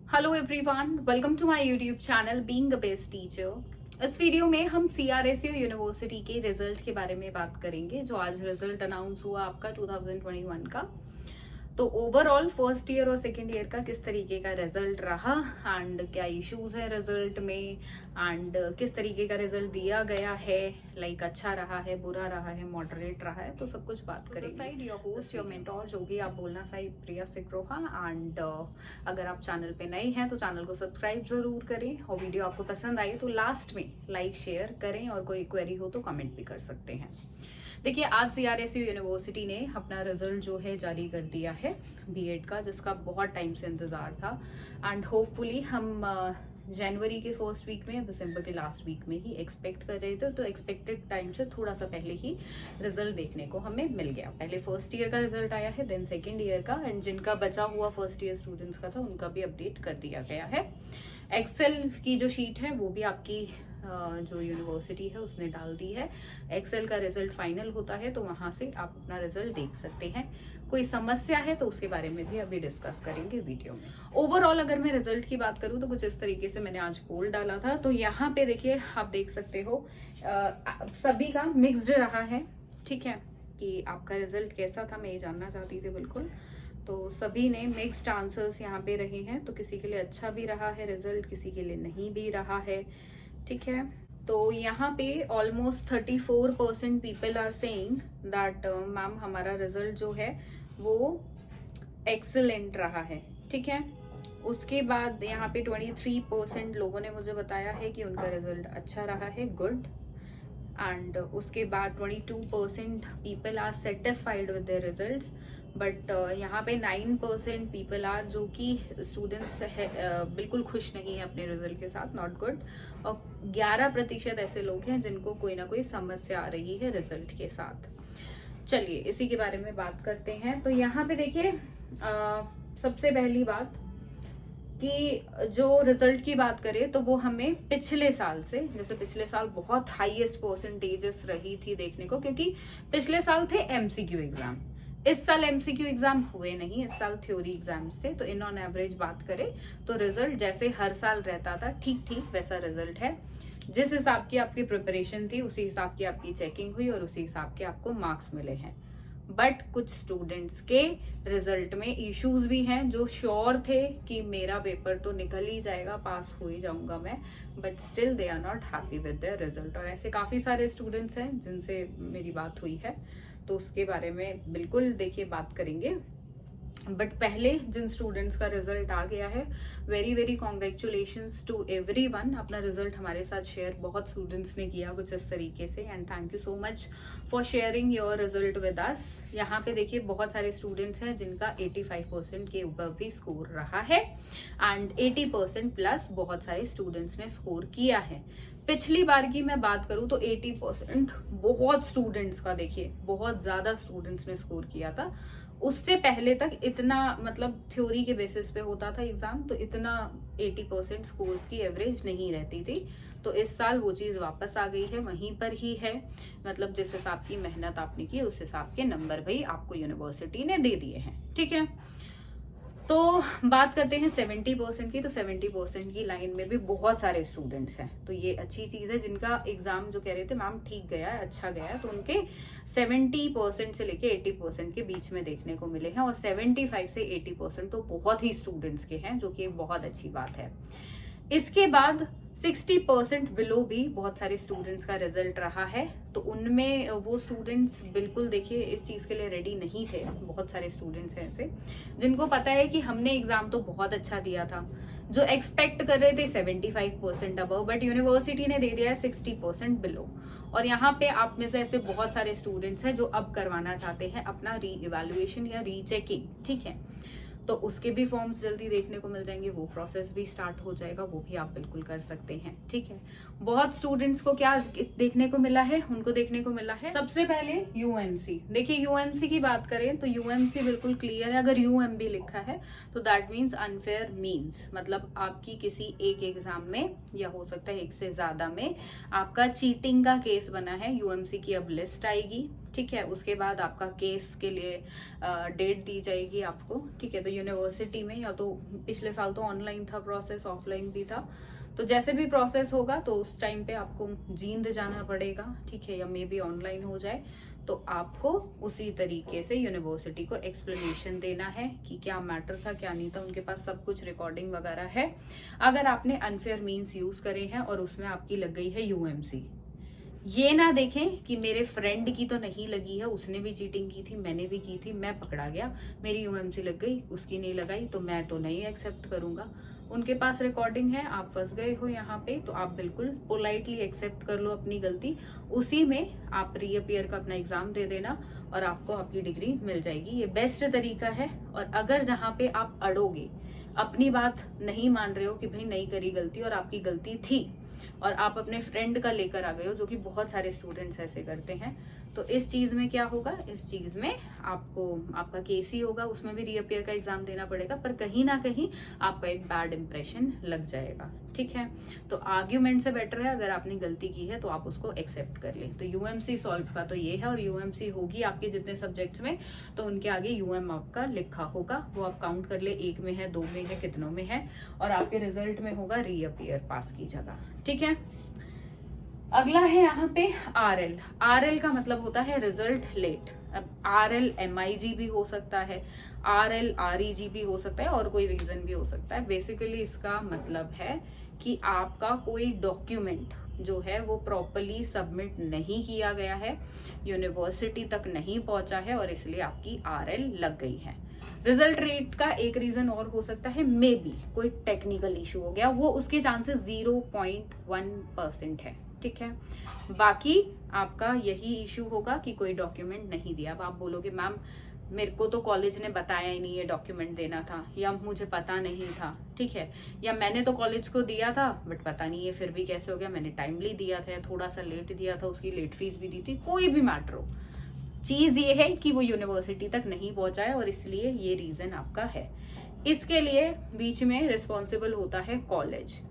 Hello everyone, welcome to my YouTube channel being a best teacher. इस video में हम CRSU university के result के बारे में बात करेंगे, जो आज रिजल्ट अनाउंस हुआ आपका 2021 का। तो ओवरऑल फर्स्ट ईयर और सेकेंड ईयर का किस तरीके का रिजल्ट रहा एंड क्या इश्यूज है रिजल्ट में एंड किस तरीके का रिजल्ट दिया गया है, लाइक अच्छा रहा है, बुरा रहा है, मॉडरेट रहा है, तो सब कुछ बात करेंगे। Side your host, your mentor, जो भी आप बोलना साइड प्रिया सिक्रोहा। एंड अगर आप चैनल पे नए हैं तो चैनल को सब्सक्राइब जरूर करें, और वीडियो आपको पसंद आई तो लास्ट में लाइक शेयर करें, और कोई क्वेरी हो तो कमेंट भी कर सकते हैं। देखिए, आज सीआरएसयू यूनिवर्सिटी ने अपना रिजल्ट जो है जारी कर दिया है बीएड का, जिसका बहुत टाइम से इंतजार था। एंड होपफुली हम जनवरी के फर्स्ट वीक में या दिसंबर के लास्ट वीक में ही एक्सपेक्ट कर रहे थे, तो एक्सपेक्टेड टाइम से थोड़ा सा पहले ही रिजल्ट देखने को हमें मिल गया। पहले फर्स्ट ईयर का रिजल्ट आया है, देन सेकेंड ईयर का, एंड जिनका बचा हुआ फर्स्ट ईयर स्टूडेंट्स का था उनका भी अपडेट कर दिया गया है। एक्सेल की जो शीट है वो भी आपकी जो यूनिवर्सिटी है उसने डाल दी है। एक्सेल का रिजल्ट फाइनल होता है तो वहां से आप अपना रिजल्ट देख सकते हैं। कोई समस्या है तो उसके बारे में भी अभी डिस्कस करेंगे वीडियो में। ओवरऑल अगर मैं रिजल्ट की बात करूं तो कुछ इस तरीके से मैंने आज पोल डाला था। तो यहाँ पे देखिए, आप देख सकते हो सभी का मिक्स्ड रहा है। ठीक है, कि आपका रिजल्ट कैसा था मैं ये जानना चाहती थी बिल्कुल। तो सभी ने मिक्स्ड आंसर्स यहाँ पे रहे हैं, तो किसी के लिए अच्छा भी रहा है रिजल्ट, किसी के लिए नहीं भी रहा है। ठीक है, तो यहाँ पे almost 34% people are saying that ma'am हमारा रिजल्ट जो है वो एक्सीलेंट रहा है। ठीक है, उसके बाद यहाँ पे 23% लोगों ने मुझे बताया है कि उनका रिजल्ट अच्छा रहा है, गुड। एंड उसके बाद 22% people are satisfied with their results, but यहाँ पे 9% पीपल आर, जो कि स्टूडेंट्स है बिल्कुल खुश नहीं है अपने रिजल्ट के साथ, नॉट गुड। और 11% ऐसे लोग हैं जिनको कोई ना कोई समस्या आ रही है रिजल्ट के साथ। चलिए इसी के बारे में बात करते हैं। तो यहाँ पे देखिए, सबसे पहली बात कि जो रिजल्ट की बात करें तो वो हमें पिछले साल से, जैसे पिछले साल बहुत हाईएस्ट परसेंटेजेस रही थी देखने को, क्योंकि पिछले साल थे एमसीक्यू एग्जाम, इस साल एमसीक्यू एग्जाम हुए नहीं, इस साल थ्योरी एग्जाम्स थे। तो इन ऑन एवरेज बात करें तो रिजल्ट जैसे हर साल रहता था ठीक ठीक वैसा रिजल्ट है। जिस हिसाब की आपकी प्रिपरेशन थी उसी हिसाब की आपकी चेकिंग हुई और उसी हिसाब के आपको मार्क्स मिले हैं। बट कुछ स्टूडेंट्स के रिजल्ट में इश्यूज भी हैं, जो श्योर थे कि मेरा पेपर तो निकल ही जाएगा, पास हो ही जाऊंगा मैं, but still they are not happy with their result. और ऐसे काफी सारे स्टूडेंट्स हैं जिनसे मेरी बात हुई है, तो उसके बारे में बिल्कुल देखिए बात करेंगे। बट पहले जिन स्टूडेंट्स का रिजल्ट आ गया है, very very congratulations to everyone. अपना रिजल्ट हमारे साथ शेयर बहुत स्टूडेंट्स ने किया कुछ इस तरीके से, and thank you so much for sharing your result with us. यहाँ पे देखिए बहुत सारे स्टूडेंट्स हैं जिनका 85% के ऊपर भी स्कोर रहा है, एंड 80% प्लस बहुत सारे स्टूडेंट्स ने स्कोर किया है। पिछली बार की मैं बात करूं तो 80% बहुत स्टूडेंट्स का, देखिए बहुत ज्यादा स्टूडेंट्स ने स्कोर किया था। उससे पहले तक इतना, मतलब थ्योरी के बेसिस पे होता था एग्जाम, तो इतना 80% स्कोर्स की एवरेज नहीं रहती थी। तो इस साल वो चीज वापस आ गई है, वहीं पर ही है, मतलब जिस हिसाब की मेहनत आपने की उस हिसाब के नंबर भाई आपको यूनिवर्सिटी ने दे दिए हैं। ठीक है, तो बात करते हैं 70% की। तो 70% की लाइन में भी बहुत सारे स्टूडेंट्स हैं, तो ये अच्छी चीज है। जिनका एग्जाम जो कह रहे थे मैम ठीक गया है, अच्छा गया है, तो उनके 70% से लेके 80% के बीच में देखने को मिले हैं, और 75 से 80% तो बहुत ही स्टूडेंट्स के हैं, जो कि एक बहुत अच्छी बात है। इसके बाद 60% बिलो भी बहुत सारे स्टूडेंट्स का रिजल्ट रहा है। तो उनमें वो स्टूडेंट्स बिल्कुल देखिए इस चीज के लिए रेडी नहीं थे। बहुत सारे स्टूडेंट्स हैं ऐसे जिनको पता है कि हमने एग्जाम तो बहुत अच्छा दिया था, जो एक्सपेक्ट कर रहे थे 75% अबव, बट यूनिवर्सिटी ने दे दिया है 60% बिलो। और यहाँ पे आप में से ऐसे बहुत सारे स्टूडेंट्स हैं जो अब करवाना चाहते हैं अपना री इवेल्युएशन या रीचेकिंग। ठीक है, तो उसके भी फॉर्म्स जल्दी देखने को मिल जाएंगे, वो प्रोसेस भी स्टार्ट हो जाएगा, वो भी आप बिल्कुल कर सकते हैं। ठीक है, बहुत स्टूडेंट्स को क्या देखने को मिला है, उनको देखने को मिला है सबसे पहले यूएमसी। देखिए यूएमसी की बात करें तो यूएमसी बिल्कुल क्लियर है। अगर यूएमबी लिखा है तो दैट मीन्स अनफेयर मीन्स, मतलब आपकी किसी एक एग्जाम में या हो सकता है एक से ज्यादा में आपका चीटिंग का केस बना है। यूएमसी की अब लिस्ट आएगी। ठीक है। उसके बाद आपका केस के लिए डेट दी जाएगी आपको, ठीक है। तो यूनिवर्सिटी में या तो पिछले साल तो ऑनलाइन था प्रोसेस, ऑफलाइन भी था, तो जैसे भी प्रोसेस होगा तो उस टाइम पे आपको जींद जाना पड़ेगा, ठीक है, या मे बी ऑनलाइन हो जाए, तो आपको उसी तरीके से यूनिवर्सिटी को एक्सप्लेनेशन देना है कि क्या मैटर था क्या नहीं था। उनके पास सब कुछ रिकॉर्डिंग वगैरह है। अगर आपने अनफेयर मीन्स यूज करे हैं और उसमें आपकी लग गई है यूएमसी, ये ना देखें कि मेरे फ्रेंड की तो नहीं लगी है, उसने भी चीटिंग की थी, मैंने भी की थी, मैं पकड़ा गया, मेरी यूएमसी लग गई, उसकी नहीं लगाई, तो मैं तो नहीं एक्सेप्ट करूंगा। उनके पास रिकॉर्डिंग है, आप फंस गए हो यहाँ पे, तो आप बिल्कुल पोलाइटली एक्सेप्ट कर लो अपनी गलती, उसी में आप रीअपियर का अपना एग्जाम दे देना और आपको आपकी डिग्री मिल जाएगी। ये बेस्ट तरीका है। और अगर जहाँ पे आप अड़ोगे, अपनी बात नहीं मान रहे हो कि भाई नहीं करी गलती और आपकी गलती थी, और आप अपने फ्रेंड का लेकर आ गए हो, जो कि बहुत सारे स्टूडेंट्स ऐसे करते हैं, तो इस चीज में क्या होगा, इस चीज में आपको आपका केस ही होगा, उसमें भी रीअपियर का एग्जाम देना पड़ेगा, पर कहीं ना कहीं आपका एक बैड इंप्रेशन लग जाएगा, ठीक है। तो आर्ग्यूमेंट से बेटर है अगर आपने गलती की है तो आप उसको एक्सेप्ट कर लें। तो यूएमसी सॉल्व का तो ये है, और यूएमसी होगी आपके जितने सब्जेक्ट्स में, तो उनके आगे यूएम आपका लिखा होगा, वो आप काउंट कर ले, 1 में है, 2 में है, कितनों में है, और आपके रिजल्ट में होगा रीअपियर पास की जगह, ठीक है। अगला है यहाँ पे आरएल। आरएल का मतलब होता है रिजल्ट लेट। अब आरएल एमआईजी भी हो सकता है, आरएल आरईजी भी हो सकता है, और कोई रीजन भी हो सकता है। बेसिकली इसका मतलब है कि आपका कोई डॉक्यूमेंट जो है वो प्रॉपरली सबमिट नहीं किया गया है, यूनिवर्सिटी तक नहीं पहुंचा है, और इसलिए आपकी आरएल लग गई है। रिजल्ट रेट का एक रीजन और हो सकता है, मे बी कोई टेक्निकल इशू हो गया, वो उसके चांसेस 0.1% है, ठीक है। बाकी आपका यही इशू होगा कि कोई डॉक्यूमेंट नहीं दिया। अब आप बोलोगे मैम मेरे को तो कॉलेज ने बताया ही नहीं ये डॉक्यूमेंट देना था, या मुझे पता नहीं था, ठीक है, या मैंने तो कॉलेज को दिया था बट पता नहीं ये फिर भी कैसे हो गया, मैंने टाइमली दिया था या थोड़ा सा लेट दिया था, उसकी लेट फीस भी दी थी, कोई भी मैटर हो, चीज ये है कि वो यूनिवर्सिटी तक नहीं पहुंचा है, और इसलिए ये रीजन आपका है। इसके लिए बीच में रिस्पॉन्सिबल होता है कॉलेज।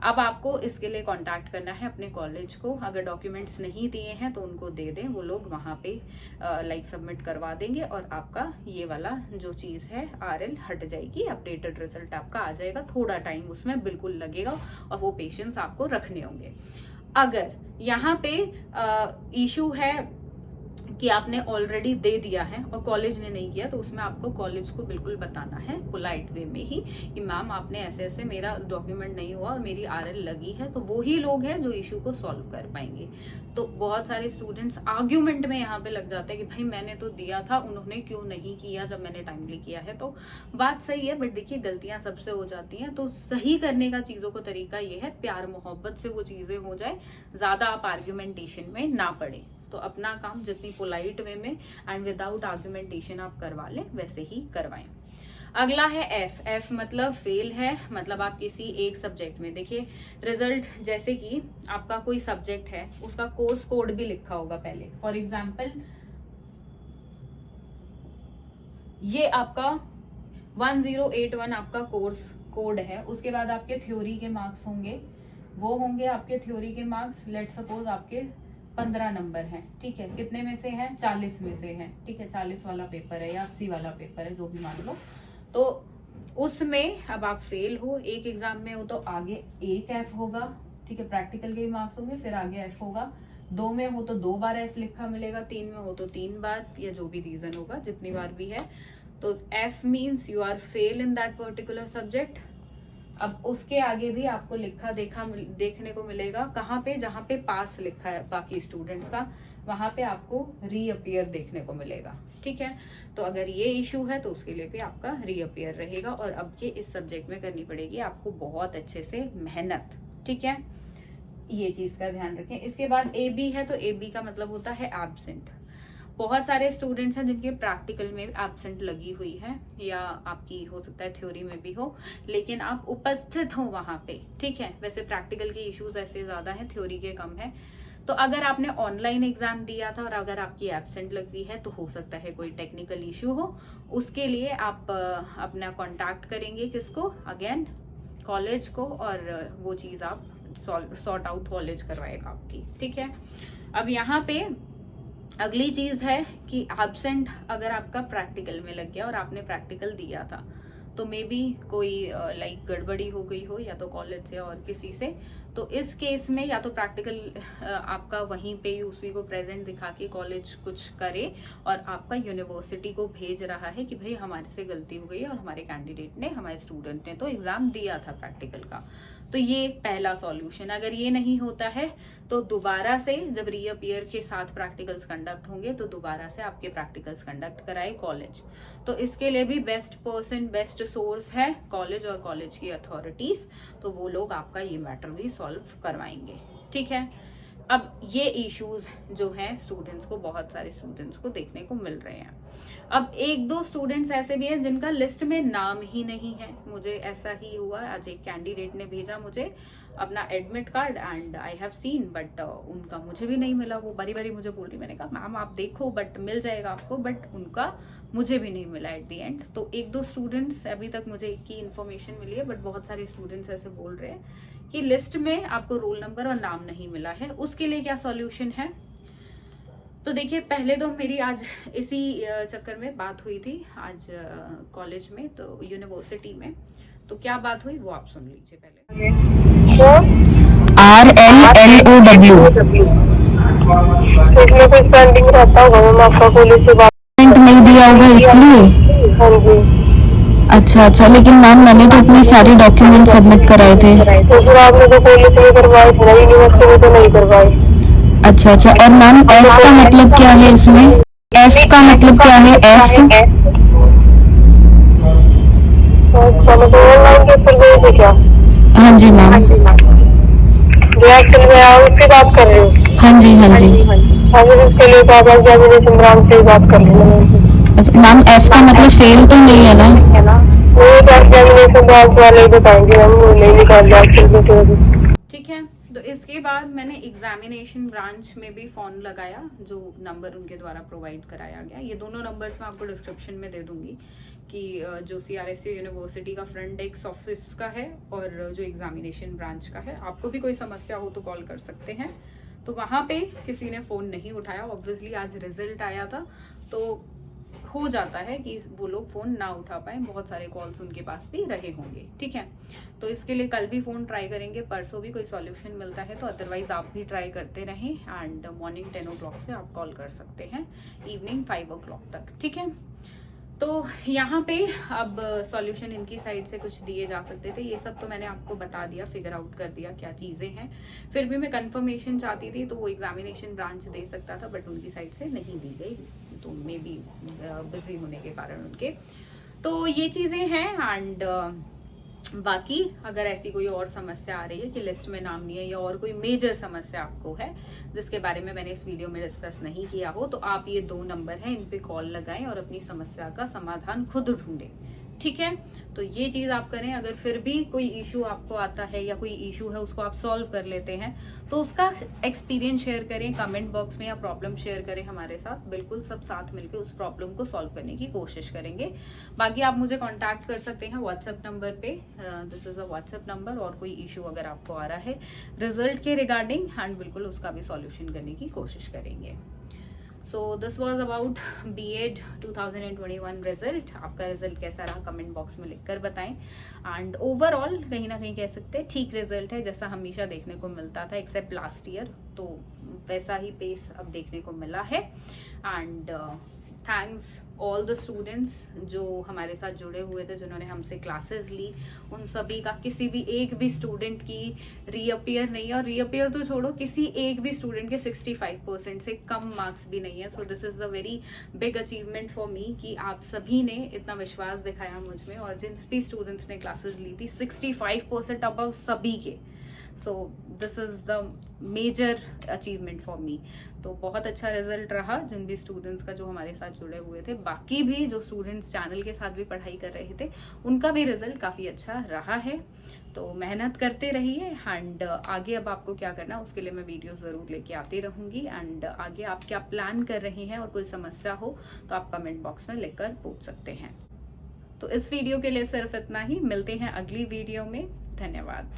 अब आपको इसके लिए कांटेक्ट करना है अपने कॉलेज को। अगर डॉक्यूमेंट्स नहीं दिए हैं तो उनको दे दें, वो लोग वहां पे लाइक सबमिट करवा देंगे, और आपका ये वाला जो चीज है आरएल हट जाएगी, अपडेटेड रिजल्ट आपका आ जाएगा। थोड़ा टाइम उसमें बिल्कुल लगेगा, और वो पेशेंस आपको रखने होंगे। अगर यहाँ पे इशू है कि आपने ऑलरेडी दे दिया है और कॉलेज ने नहीं किया, तो उसमें आपको कॉलेज को बिल्कुल बताना है पोलाइट वे में ही कि मैम आपने ऐसे ऐसे, मेरा डॉक्यूमेंट नहीं हुआ और मेरी आरएल लगी है। तो वो ही लोग हैं जो इशू को सॉल्व कर पाएंगे। तो बहुत सारे स्टूडेंट्स आर्ग्यूमेंट में यहाँ पे लग जाते हैं कि भाई मैंने तो दिया था, उन्होंने क्यों नहीं किया जब मैंने टाइमली किया है। तो बात सही है, बट देखिए गलतियां सबसे हो जाती हैं, तो सही करने का चीजों का तरीका ये है, प्यार मोहब्बत से वो चीजें हो जाए, ज्यादा आप आर्ग्यूमेंटेशन में ना पड़े। तो अपना काम जितनी पोलाइट वे में एंड विदाउट आर्ग्यूमेंटेशन आप करवा लें, वैसे ही करवाएं। अगला है एफ। एफ मतलब फेल है, मतलब आप किसी एक सब्जेक्ट में, देखिए रिजल्ट जैसे कि आपका कोई सब्जेक्ट है, उसका कोर्स कोड भी लिखा होगा पहले। फॉर एग्जाम्पल ये आपका 1081 आपका कोर्स कोड है, उसके बाद आपके थ्योरी के मार्क्स होंगे, वो होंगे आपके थ्योरी के मार्क्स, लेट सपोज आपके 15 नंबर हैं, ठीक है, कितने में से हैं, 40 में से हैं, ठीक है, 40 वाला पेपर है या 80 वाला पेपर है, जो भी मान लो। तो उसमें अब आप फेल हो, एक एग्जाम में हो तो आगे एक एफ होगा, ठीक है, प्रैक्टिकल के मार्क्स होंगे, फिर आगे एफ होगा, 2 में हो तो 2 बार एफ लिखा मिलेगा, 3 में हो तो 3 बार, या जो भी रीजन होगा जितनी बार भी है। तो F means you are fail in that particular subject. अब उसके आगे भी आपको लिखा देखने को मिलेगा, कहाँ पे, जहाँ पे पास लिखा है बाकी स्टूडेंट्स का, वहां पे आपको रीअपियर देखने को मिलेगा, ठीक है। तो अगर ये इशू है तो उसके लिए भी आपका रीअपियर रहेगा, और अब ये इस सब्जेक्ट में करनी पड़ेगी आपको बहुत अच्छे से मेहनत, ठीक है, ये चीज का ध्यान रखें। इसके बाद ए बी है, तो ए बी का मतलब होता है एब्सेंट। बहुत सारे स्टूडेंट्स हैं जिनके प्रैक्टिकल में एब्सेंट लगी हुई है, या आपकी हो सकता है थ्योरी में भी हो, लेकिन आप उपस्थित हो वहां पे, ठीक है। वैसे प्रैक्टिकल के इश्यूज ऐसे ज्यादा हैं, थ्योरी के कम है। तो अगर आपने ऑनलाइन एग्जाम दिया था और अगर आपकी एब्सेंट लगती है, तो हो सकता है कोई टेक्निकल इश्यू हो। उसके लिए आप अपना कॉन्टैक्ट करेंगे किसको, अगेन कॉलेज को, और वो चीज आप सॉर्ट आउट कॉलेज करवाएगा आपकी, ठीक है। अब यहाँ पे अगली चीज है कि एब्सेंट अगर आपका प्रैक्टिकल में लग गया और आपने प्रैक्टिकल दिया था, तो मे बी कोई लाइक गड़बड़ी हो गई हो या तो कॉलेज से और किसी से, तो इस केस में या तो प्रैक्टिकल आपका वहीं पे ही उसी को प्रेजेंट दिखा के कॉलेज कुछ करे और आपका यूनिवर्सिटी को भेज रहा है कि भाई हमारे से गलती हो गई है और हमारे कैंडिडेट ने, हमारे स्टूडेंट ने तो एग्जाम दिया था प्रैक्टिकल का। तो ये पहला सॉल्यूशन। अगर ये नहीं होता है तो दोबारा से जब रीअपियर के साथ प्रैक्टिकल्स कंडक्ट होंगे तो दोबारा से आपके प्रैक्टिकल्स कंडक्ट कराए कॉलेज। तो इसके लिए भी बेस्ट पर्सन, बेस्ट सोर्स है कॉलेज और कॉलेज की अथॉरिटीज, तो वो लोग आपका ये मैटर भी सॉल्व करवाएंगे। ठीक है। अब ये इश्यूज जो हैं स्टूडेंट्स को, बहुत सारे स्टूडेंट्स को देखने को मिल रहे हैं। अब एक दो स्टूडेंट्स ऐसे भी हैं जिनका लिस्ट में नाम ही नहीं है। मुझे ऐसा ही हुआ, आज एक कैंडिडेट ने भेजा मुझे अपना admit card and I have seen, but उनका मुझे भी नहीं मिला। वो बारी बारी मुझे बोल रही, मैंने कहा मैम आप देखो बट मिल जाएगा आपको, बट उनका मुझे भी नहीं मिला एट द एंड। तो एक दो स्टूडेंट्स, अभी तक मुझे एक की इन्फॉर्मेशन मिली है, बट बहुत सारे स्टूडेंट्स ऐसे बोल रहे हैं कि लिस्ट में आपको रोल नंबर और नाम नहीं मिला है। उसके लिए क्या सॉल्यूशन है? तो देखिए, पहले तो मेरी आज इसी चक्कर में बात हुई थी आज कॉलेज में, तो यूनिवर्सिटी में। तो क्या बात हुई वो आप सुन लीजिए पहले। RLLOW इसमें कुछ पेंडिंग रहता होगा मैम, आपका कॉलेज से बात नहीं दिया होगा इसलिए। हाँ जी। अच्छा, लेकिन मैम मैंने तो अपने सारे डॉक्यूमेंट सबमिट कराए थे। तो फिर आपने जो कॉलेज में करवाए थे ना, यूनिवर्सिटी में तो नहीं करवाए। अच्छा, और मैम एफ का मतलब क्या है इसमें? एफ का मतलब क्या है? एफ अच्छा, मतलब ऑनलाइन पेपर गए थे क्या? हाँ जी मैम। रिएक्शन में आप उसकी बात कर रहे हो? हाँ जी। अगर उसके लिए तो आप एग्जामिनेशन ब्रांच से बात कर लेना। अच्छा मैम, एफ का मतलब फेल तो नहीं है ना? वो तो एग्जामिनेशन ब्रांच वाले ही बताएंगे, हम वो नहीं निकाल रहे। ठीक है। तो इसके बाद मैंने एग्जामिनेशन ब्रांच में भी फोन लगाया, जो नंबर उनके द्वारा प्रोवाइड कराया गया। ये दोनों नंबर्स मैं आपको डिस्क्रिप्शन में दे दूंगी कि जो CRSU यूनिवर्सिटी का फ्रंट डेस्क ऑफिस का है और जो एग्जामिनेशन ब्रांच का है। आपको भी कोई समस्या हो तो कॉल कर सकते हैं। तो वहां पे किसी ने फोन नहीं उठाया, ऑब्वियसली आज रिजल्ट आया था तो हो जाता है कि वो लोग फोन ना उठा पाए, बहुत सारे कॉल्स उनके पास भी रहे होंगे। ठीक है। तो इसके लिए कल भी फोन ट्राई करेंगे, परसों भी कोई सॉल्यूशन मिलता है तो अदरवाइज आप भी ट्राई करते रहें। एंड मॉर्निंग 10 o'clock से आप कॉल कर सकते हैं, इवनिंग 5 o'clock तक। ठीक है। तो यहाँ पे अब सॉल्यूशन इनकी साइड से कुछ दिए जा सकते थे, ये सब तो मैंने आपको बता दिया, फिगर आउट कर दिया क्या चीजें हैं। फिर भी मैं कंफर्मेशन चाहती थी तो वो एग्जामिनेशन ब्रांच दे सकता था, बट उनकी साइड से नहीं दी गई, तो मे बी बिजी होने के कारण उनके। तो ये चीजें हैं। एंड बाकी अगर ऐसी कोई और समस्या आ रही है कि लिस्ट में नाम नहीं है या और कोई मेजर समस्या आपको है जिसके बारे में मैंने इस वीडियो में डिस्कस नहीं किया हो, तो आप ये 2 नंबर हैं, इन पे कॉल लगाएं और अपनी समस्या का समाधान खुद ढूंढें। ठीक है। तो ये चीज आप करें। अगर फिर भी कोई इशू आपको आता है या कोई इशू है उसको आप सॉल्व कर लेते हैं तो उसका एक्सपीरियंस शेयर करें कमेंट बॉक्स में, या प्रॉब्लम शेयर करें हमारे साथ। बिल्कुल सब साथ मिलकर उस प्रॉब्लम को सॉल्व करने की कोशिश करेंगे। बाकी आप मुझे कांटेक्ट कर सकते हैं व्हाट्सएप नंबर पे, this is a WhatsApp number. और कोई इशू अगर आपको आ रहा है रिजल्ट के रिगार्डिंग, एंड बिल्कुल उसका भी सॉल्यूशन करने की कोशिश करेंगे। So this was about B.Ed 2021 result. आपका रिजल्ट कैसा रहा कमेंट बॉक्स में लिखकर बताएं। एंड ओवरऑल कहीं ना कहीं कह सकते हैं ठीक रिजल्ट है, जैसा हमेशा देखने को मिलता था एक्सेप्ट लास्ट ईयर, तो वैसा ही पेस अब देखने को मिला है। And thanks all the students जो हमारे साथ जुड़े हुए थे, जिन्होंने हमसे क्लासेस ली, उन सभी का किसी भी एक भी स्टूडेंट की रीअपियर नहीं, और रीअपियर तो छोड़ो, किसी एक भी स्टूडेंट के 65% से कम मार्क्स भी नहीं है। सो this is a very big achievement for मी कि आप सभी ने इतना विश्वास दिखाया मुझ में, और जिन भी स्टूडेंट्स ने क्लासेस ली थी 65% अबव सभी के। So this is the major achievement for me. तो बहुत अच्छा रिजल्ट रहा जिन भी स्टूडेंट्स का जो हमारे साथ जुड़े हुए थे। बाकी भी जो स्टूडेंट्स चैनल के साथ भी पढ़ाई कर रहे थे उनका भी रिजल्ट काफ़ी अच्छा रहा है। तो मेहनत करते रहिए। एंड आगे अब आपको क्या करना है उसके लिए मैं वीडियो ज़रूर लेके आती रहूँगी। एंड आगे आप क्या प्लान कर रहे हैं और कोई समस्या हो तो आप कमेंट बॉक्स में लिखकर पूछ सकते हैं। तो इस वीडियो के लिए सिर्फ इतना ही। मिलते हैं अगली वीडियो में। धन्यवाद।